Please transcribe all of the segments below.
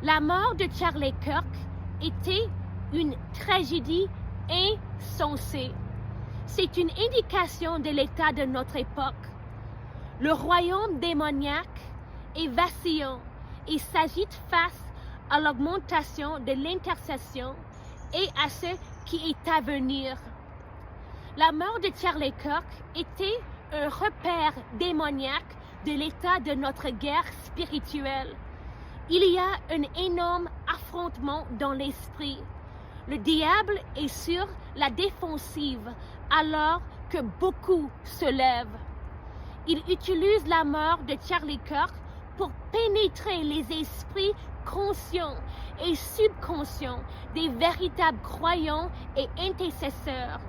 La mort de Charlie Kirk était une tragédie insensée. C'est une indication de l'état de notre époque. Le royaume démoniaque est vacillant et s'agite face à l'augmentation de l'intercession et à ce qui est à venir. La mort de Charlie Kirk était un repère démoniaque de l'état de notre guerre spirituelle. Il y a un énorme affrontement dans l'esprit. Le diable est sur la défensive alors que beaucoup se lèvent. Il utilise la mort de Charlie Kirk pour pénétrer les esprits conscients et subconscients des véritables croyants et intercesseurs,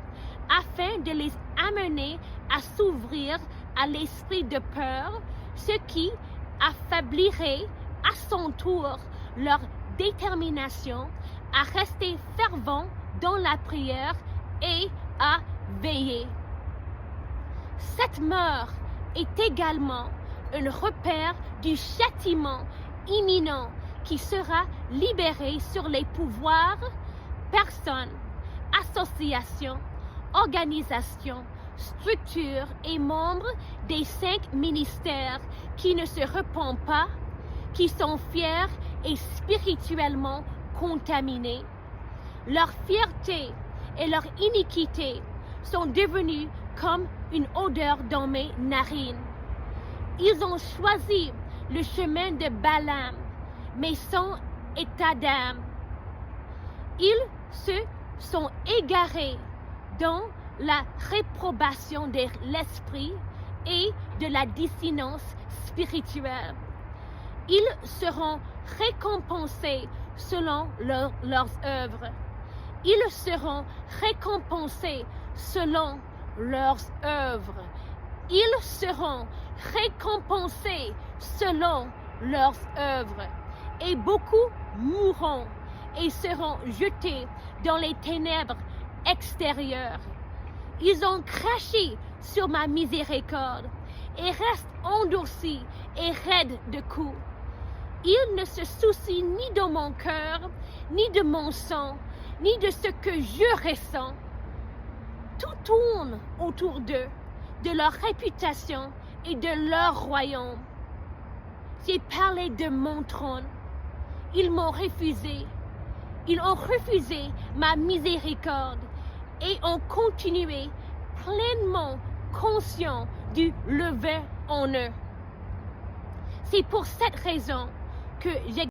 afin de les amener à s'ouvrir à l'esprit de peur, ce qui affaiblirait à son tour leur détermination à rester fervents dans la prière et à veiller. Cette mort est également un repère du châtiment imminent qui sera libéré sur les pouvoirs, personnes, associations, organisations, structures et membres des 5 ministères qui ne se repentent pas, qui sont fiers et spirituellement contaminés. Leur fierté et leur iniquité sont devenus comme une odeur dans mes narines. Ils ont choisi le chemin de Balaam, mais sans état d'âme. Ils se sont égarés dans la réprobation de l'esprit et de la dissonance spirituelle. Ils seront récompensés selon leurs œuvres. Ils seront récompensés selon leurs œuvres. Ils seront récompensés selon leurs œuvres. Et beaucoup mourront et seront jetés dans les ténèbres extérieures. Ils ont craché sur ma miséricorde et restent endurcis et raides de coups. Ils ne se soucient ni de mon cœur, ni de mon sang, ni de ce que je ressens. Tout tourne autour d'eux, de leur réputation et de leur royaume. J'ai parlé de mon trône. Ils m'ont refusé. Ils ont refusé ma miséricorde et ont continué pleinement conscients du levain en eux. C'est pour cette raison que j'ai